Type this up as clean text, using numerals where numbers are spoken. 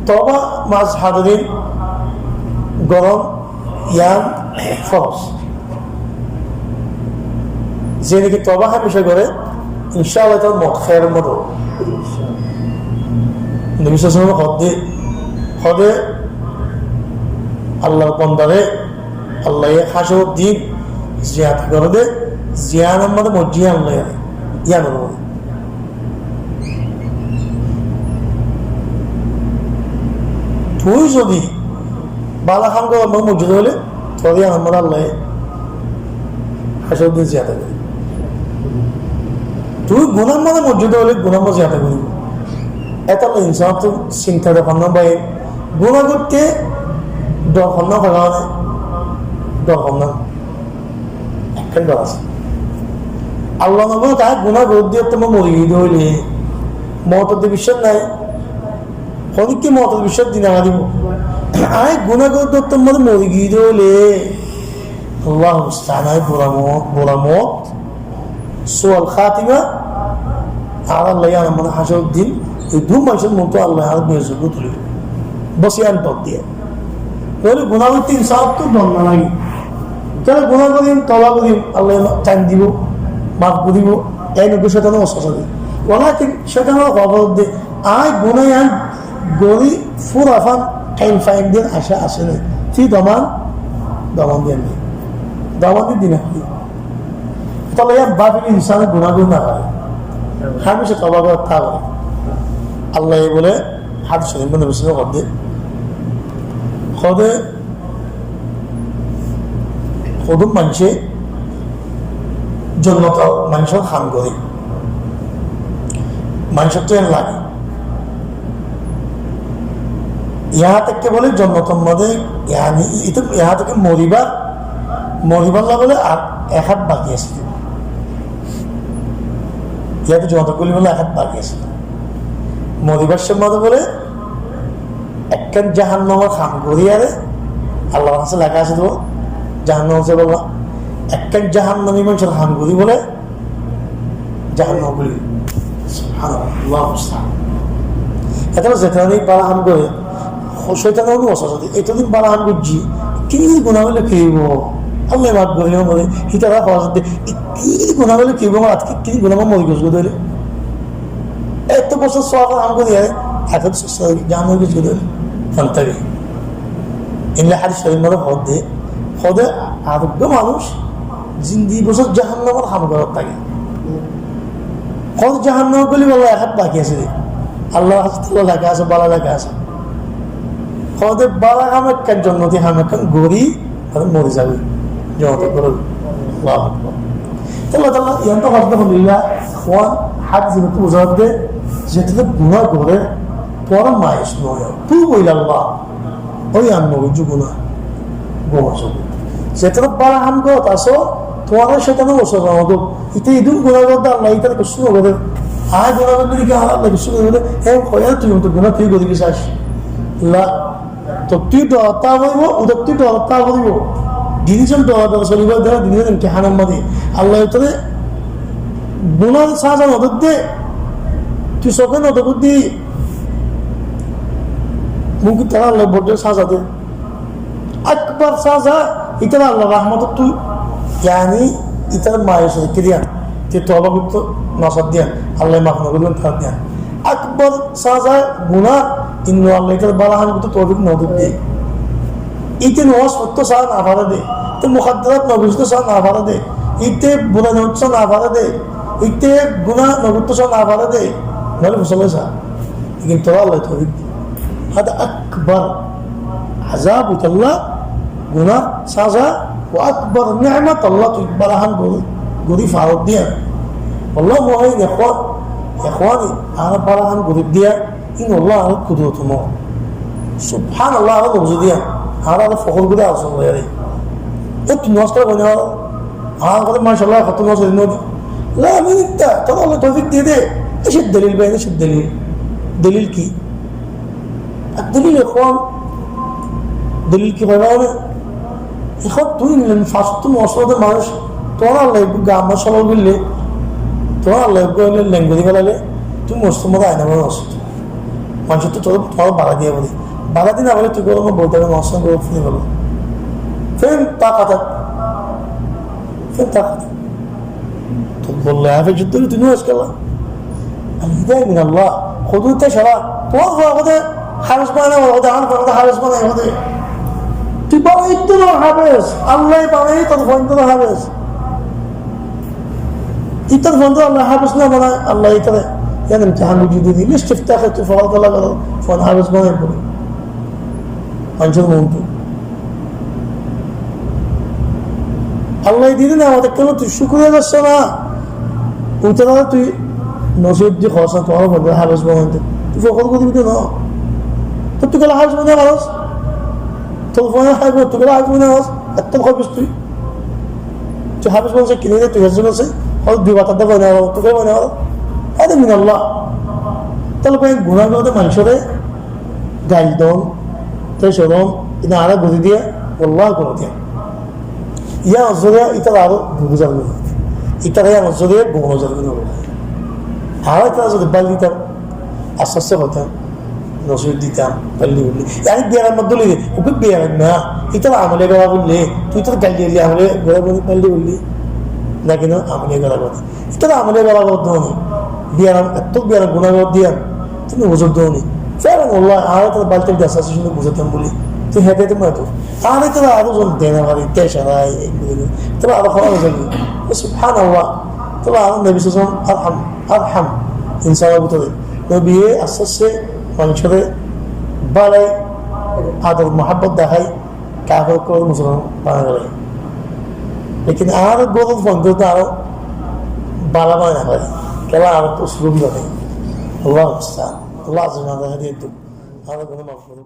তবা মাছ হাজারিন গরম ইয়াম ফরজ যে নাকি তবা হামেশা করে ইনশাআল্লাহ তার মত খেয়ার মতো হদে আল্লাহর বন্দারে আল্লাহ হাসর দিন জিয়াত করে দে জিয়ান আমাদের মসজিদ আল্লাহ ইয়ানোর মধ্যে তুই যদি বালা খান করে আমার মসজিদ হলে তোর আমার আল্লাহ হাসর দিন জিয়াতে করি তুই গুনার মানে মসজিদ হলে গুনার মধ্যে জিয়াতে করি এটা ইনসান তো চিন্তা দেখান না ভাই গুণা করতে দর্শন না থাকা মানে দর্শন না একটা ডর আছে আল্লাহ নবী তাই গুণা রোধ দিয়ে তোমার মরি হইলে মহতের বিশ্বাস নাই অনেককে মহতের বিশ্বাস দিন আমার দিব আয় গুণা করতে তোমার মরি গিয়ে হইলে আল্লাহ স্থানায় বোরামত সোয়াল খাতিমা আর আল্লাহ আমার হাসর দিন এই দু মানুষের মতো আল্লাহ আর বেজন্য তুলে বসিয়ান টক দিয়ে তাহলে গুণা করতে ইনসাফ তো দম না লাগে তাহলে গুণা করিম তলা করিম আল্লাহ টাইম দিব মাফ দিব এই নব্বই সেটানো অসা দিই ওলা ঠিক সেটানো খবর দে আয় গুণাই আন গড়ি ফুর আফান টাইম ফাইন দিয়ে আসা আসে না তুই দমান দিয়ে নেই দমান দিয়ে দিনে খাই তাহলে বাপিল ইনসানের গুণাগুণ না হয় হামেশা তবা করে তা করে আল্লাহ বলে হাত শরীফ মনে বসে হদে হদে সদুম মানুষে জন্মত মানুষের খান করে মানুষের তো এর লাগে ইহা থেকে বলে জন্মতর মধ্যে ইহা থেকে মরিবার বলে আর এক হাত বাকি আছে ইয়াতে জন্মতগুলি বলে এক হাত বাকি আছে মরিবাসের মধ্যে বলে একখান জাহান নামার খান গড়িয়ারে আল্লাহ কাছে লেখা আছে তো জাহান নাম হচ্ছে বললাম একখান জাহান নামী মানুষের খান গড়ি বলে জাহান নামগুলি এটা যেখানে বালাহান করে সেখানে অসাদি এটা দিন বালাহান করছি কি গুণা হলে খেয়েব আল্লাহ মাত গরিব বলে হিতারা হওয়া কি গুণা হলে খেয়েব আমার আজকে কি গুণা মরি গেছ ধরে এত বছর সব আম করে এখন জানো কিছু জানতে এমনি হারি শরীর মতো হদে আরোগ্য মানুষ জিন্দি বছর জাহান্নামের হাম করার থাকে হদ জাহান্নাম বলি বলো এক হাত বাকি আছে আল্লাহ হাসপাতাল লেখা আছে বালা লেখা আছে হদে বালা হাম একখান জন্মতি হাম একখান গড়ি মরে যাবে জনতা করে তাহলে তাহলে ইয়ান্ত হসপিটাল হওয়া হাত যেহেতু উজার দে যেটাতে গুণা করে পর মায়েস নয় তুই বইল আল্লাহ ওই আন নবীজ গুণা গোমাস যেটাতে পারা হাম গত আসো তোমার সেখানে বসে আমাদের ইতে ইদুম গুণা করতে আল্লাহ ইতার কিছু করে আয় গুণা করলে দিকে আল্লাহ কিছু করে হ্যাঁ কয়া তুই তো গুণা তুই করে গেছিস আল্লাহ তো তুই ডরতা বলব ওদের তুই ডরতা বলব ডিভিশন ডরা শরীর দেওয়া দিনের ইমতিহান আমাদের আল্লাহ তোরে গুণার সাজা নদর দে তুই চোখে নদর দি মুখ তারা আল্লাহ বোর্ডের সাজা দে একবার সাজা ইতার আল্লাহ রহমত তুই জানি ইতার মায়ের সাথে কে দিয়ান তুই তবা করতো নসাদ দিয়ান আল্লাহ মাফ না করলেন তার দিয়ান একবার সাজা গুণা ইন্নু আল্লাহ ইতার বালাহান করতো তৌফিক নদর দে ইতে নওয়াজ সত্য সাহ না ভাড়া দে তো মুখাদ্দারাত নবীজ সাহ না ভাড়া দে ইতে বুনা নবীজ না ভাড়া দে ইতে গুণা নবীজ না ভাড়া দে নাহলে মুসলমান সাহ लेकिन तो अल्लाह तौफीक هذا أكبر عذاب الله गुनाह साजा وأكبر نعمة الله تقبلها قريب على الدين والله موعين يا إخواني أنا بلها قريب دي إن الله على قدرته مو سبحان الله على نوزدين هذا فخر قد أصلا الله عليه أنت نوصل بني هذا قد ما شاء الله خط نوصل النودي لا من أنت ترى الله توفيق دي إيش الدليل بين إيش الدليل دليل كي الدليل يا إخوان دليل كي بيننا إخوان توين لأن فاستم وصلت ماش ترى الله يبقى ما شاء الله بالله ترى الله يبقى اللي لينغ دي ولا له تو مستمر أنا ما وصلت মানুষের তো তোমার বাধা দিয়ে বলি বাধা দিন আবার তুই করবো বলতে হবে নষ্ট করে ফিরে গেল ফের তা কথা ফের তা কথা তো বললে হাফেজ যুদ্ধ তুই নিয়ে আসলাম الهداية من الله خذوا تشرا توظف هذا حارس بنا وهذا عارف هذا حارس بنا هذا تبغى يتطلع حارس الله يبغى يتطلع حارس يتطلع الله حارسنا بنا الله يتطلع يعني امتحان وجودي ليش تفتخر تفضل الله قال فان حارس بنا يقول أنجل مونتو الله يدينا وتكلم الشكر هذا السماء وترى tu নসিব দিয়ে খরচা তোমার বন্ধু হারস বানাতে তুই ফকর করে দিবি না তো তুই গেলে হারস বানাতে পারস তোর ফোনে হারবে তুই গেলে হারস বানাতে পারস এত খরচ তুই হারস বানাতে কিনে দে তুই হারস বানাতে হয়তো দুই বাতার দিয়ে বানাবো তুই গেলে বানাবো আরে মিন আল্লাহ তাহলে কয়েক গুণা করতে মানুষের গাইল দম তাই সরম এটা আরো বুঝি দিয়ে আল্লাহ করে দিয়ে ইয়া অজরে ইতার আরো বুঝে যাবে ইতার ইয়া অজরে বোনো যাবে না هذا تازو البال ديتام أساسه هتام نصير ديتام باللي يقول لي يعني بيرا مدلولي وكيف بيرا ما يتلا عمله كذا بقول لي تو يتلا قال لي عمله كذا باللي يقول لي لكن عمله كذا بقول يتلا عمله كذا بقول دوني بيرا أتوك بيرا غنا بقول ديان تنو وزود دوني فعلا والله هذا تلا بالتك ده أساسه شنو وزودهم بقولي تو هذا تما تو هذا تلا هذا زول دينا هذا تشراي تلا هذا خلاص زول سبحان الله تلا النبي صلى الله عليه وسلم أرحم إنسان أبو تدري نبيه أساس من شره بالي هذا المحبة ده هاي كافر كل مسلم بانغلي لكن أنا بقول فندق ده بالا ما نهاي كلا أنا أسلوب ده الله المستعان الله عز وجل هذا يدو هذا كله مفروض